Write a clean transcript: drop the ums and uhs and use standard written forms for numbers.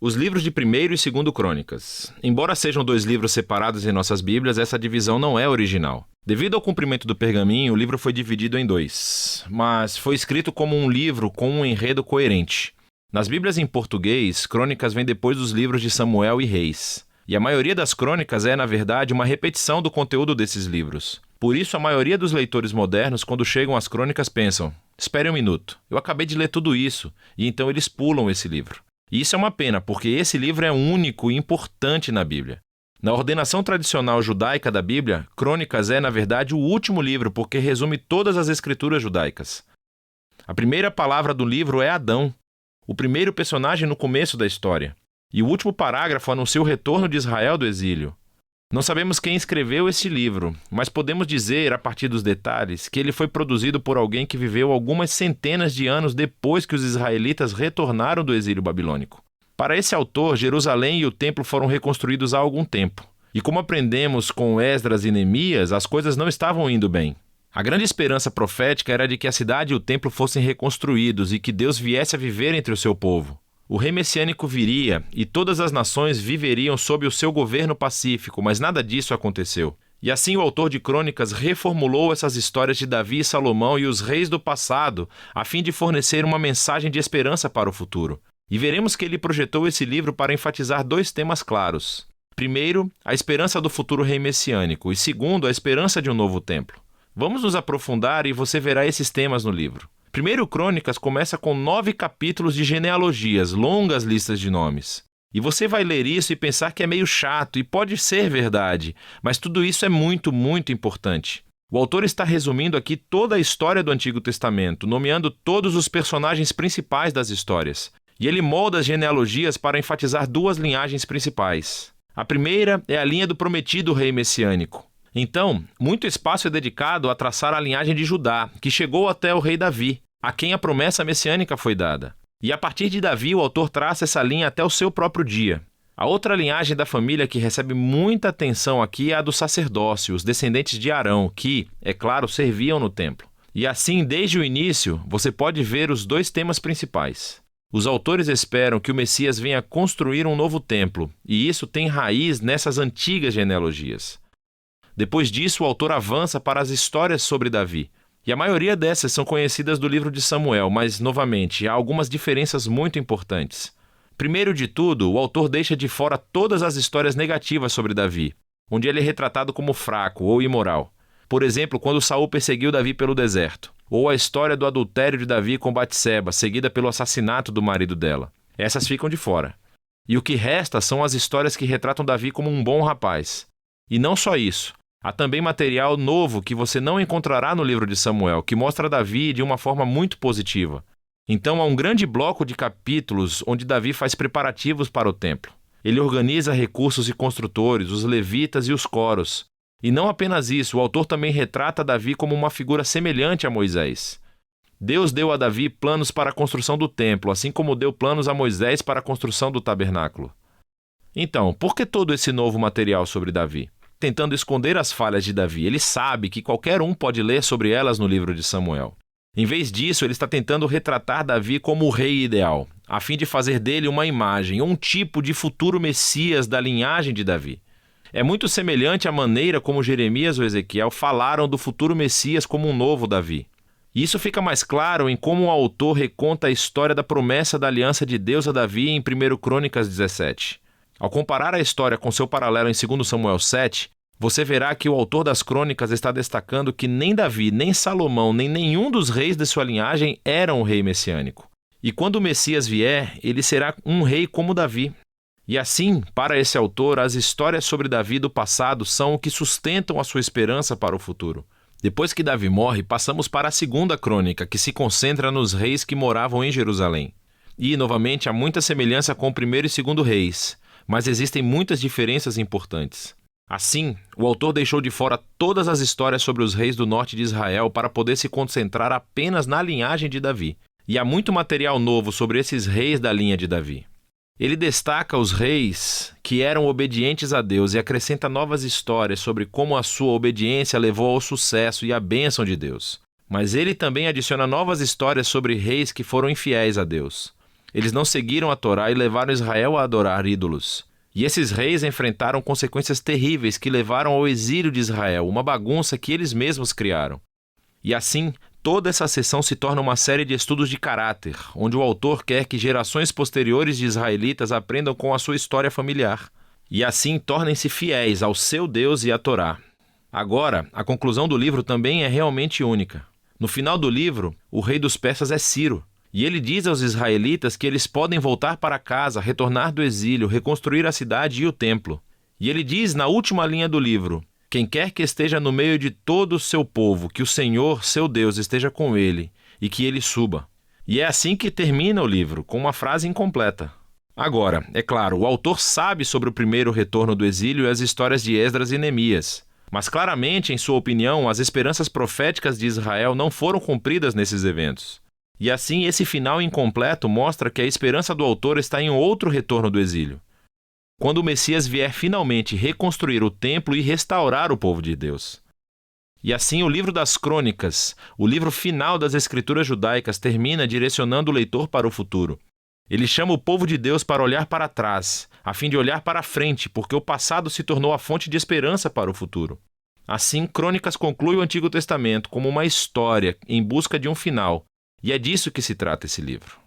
Os livros de 1º e 2º Crônicas. Embora sejam 2 livros separados em nossas Bíblias, essa divisão não é original. Devido ao cumprimento do pergaminho, o livro foi dividido em 2, mas foi escrito como um livro com um enredo coerente. Nas Bíblias em português, Crônicas vem depois dos livros de Samuel e Reis. E a maioria das crônicas é, na verdade, uma repetição do conteúdo desses livros. Por isso, a maioria dos leitores modernos, quando chegam às crônicas, pensam: espere um minuto, eu acabei de ler tudo isso, e então eles pulam esse livro. E isso é uma pena, porque esse livro é único e importante na Bíblia. Na ordenação tradicional judaica da Bíblia, Crônicas é, na verdade, o último livro, porque resume todas as escrituras judaicas. A primeira palavra do livro é Adão, o primeiro personagem no começo da história. E o último parágrafo anuncia o retorno de Israel do exílio. Não sabemos quem escreveu esse livro, mas podemos dizer, a partir dos detalhes, que ele foi produzido por alguém que viveu algumas centenas de anos depois que os israelitas retornaram do exílio babilônico. Para esse autor, Jerusalém e o templo foram reconstruídos há algum tempo. E como aprendemos com Esdras e Neemias, as coisas não estavam indo bem. A grande esperança profética era de que a cidade e o templo fossem reconstruídos e que Deus viesse a viver entre o seu povo. O rei messiânico viria e todas as nações viveriam sob o seu governo pacífico, mas nada disso aconteceu. E assim o autor de Crônicas reformulou essas histórias de Davi e Salomão e os reis do passado, a fim de fornecer uma mensagem de esperança para o futuro. E veremos que ele projetou esse livro para enfatizar 2 temas claros. Primeiro, a esperança do futuro rei messiânico, e segundo, a esperança de um novo templo. Vamos nos aprofundar e você verá esses temas no livro. Primeiro Crônicas começa com 9 capítulos de genealogias, longas listas de nomes. E você vai ler isso e pensar que é meio chato, e pode ser verdade, mas tudo isso é muito, muito importante. O autor está resumindo aqui toda a história do Antigo Testamento, nomeando todos os personagens principais das histórias. E ele molda as genealogias para enfatizar 2 linhagens principais. A primeira é a linha do prometido rei messiânico. Então, muito espaço é dedicado a traçar a linhagem de Judá, que chegou até o rei Davi, a quem a promessa messiânica foi dada. E a partir de Davi, o autor traça essa linha até o seu próprio dia. A outra linhagem da família que recebe muita atenção aqui é a do sacerdócio, os descendentes de Arão, que, é claro, serviam no templo. E assim, desde o início, você pode ver os 2 temas principais. Os autores esperam que o Messias venha construir um novo templo, e isso tem raiz nessas antigas genealogias. Depois disso, o autor avança para as histórias sobre Davi. E a maioria dessas são conhecidas do livro de Samuel, mas, novamente, há algumas diferenças muito importantes. Primeiro de tudo, o autor deixa de fora todas as histórias negativas sobre Davi, onde ele é retratado como fraco ou imoral. Por exemplo, quando Saul perseguiu Davi pelo deserto, ou a história do adultério de Davi com Batseba, seguida pelo assassinato do marido dela. Essas ficam de fora. E o que resta são as histórias que retratam Davi como um bom rapaz. E não só isso. Há também material novo que você não encontrará no livro de Samuel, que mostra Davi de uma forma muito positiva. Então há um grande bloco de capítulos onde Davi faz preparativos para o templo. Ele organiza recursos e construtores, os levitas e os coros. E não apenas isso, o autor também retrata Davi como uma figura semelhante a Moisés. Deus deu a Davi planos para a construção do templo, assim como deu planos a Moisés para a construção do tabernáculo. Então, por que todo esse novo material sobre Davi? Tentando esconder as falhas de Davi, ele sabe que qualquer um pode ler sobre elas no livro de Samuel. Em vez disso, ele está tentando retratar Davi como o rei ideal, a fim de fazer dele uma imagem, um tipo de futuro Messias da linhagem de Davi. É muito semelhante à maneira como Jeremias ou Ezequiel falaram do futuro Messias como um novo Davi. E isso fica mais claro em como o autor reconta a história da promessa da aliança de Deus a Davi em 1 Crônicas 17. Ao comparar a história com seu paralelo em 2 Samuel 7, você verá que o autor das crônicas está destacando que nem Davi, nem Salomão, nem nenhum dos reis de sua linhagem eram um rei messiânico. E quando o Messias vier, ele será um rei como Davi. E assim, para esse autor, as histórias sobre Davi do passado são o que sustentam a sua esperança para o futuro. Depois que Davi morre, passamos para a 2ª crônica, que se concentra nos reis que moravam em Jerusalém. E, novamente, há muita semelhança com o 1º e 2º reis, mas existem muitas diferenças importantes. Assim, o autor deixou de fora todas as histórias sobre os reis do norte de Israel para poder se concentrar apenas na linhagem de Davi. E há muito material novo sobre esses reis da linha de Davi. Ele destaca os reis que eram obedientes a Deus e acrescenta novas histórias sobre como a sua obediência levou ao sucesso e à bênção de Deus. Mas ele também adiciona novas histórias sobre reis que foram infiéis a Deus. eles não seguiram a Torá e levaram Israel a adorar ídolos. E esses reis enfrentaram consequências terríveis que levaram ao exílio de Israel, uma bagunça que eles mesmos criaram. E assim, toda essa sessão se torna uma série de estudos de caráter, onde o autor quer que gerações posteriores de israelitas aprendam com a sua história familiar. E assim tornem-se fiéis ao seu Deus e à Torá. Agora, a conclusão do livro também é realmente única. No final do livro, o rei dos persas é Ciro. E ele diz aos israelitas que eles podem voltar para casa, retornar do exílio, reconstruir a cidade e o templo. E ele diz na última linha do livro: quem quer que esteja no meio de todo o seu povo, que o Senhor, seu Deus, esteja com ele e que ele suba. E é assim que termina o livro, com uma frase incompleta. Agora, é claro, o autor sabe sobre o primeiro retorno do exílio e as histórias de Esdras e Neemias. Mas claramente, em sua opinião, as esperanças proféticas de Israel não foram cumpridas nesses eventos. E assim, esse final incompleto mostra que a esperança do autor está em outro retorno do exílio. Quando o Messias vier finalmente reconstruir o templo e restaurar o povo de Deus. E assim, o livro das Crônicas, o livro final das Escrituras judaicas, termina direcionando o leitor para o futuro. Ele chama o povo de Deus para olhar para trás, a fim de olhar para frente, porque o passado se tornou a fonte de esperança para o futuro. Assim, Crônicas conclui o Antigo Testamento como uma história em busca de um final, e é disso que se trata esse livro.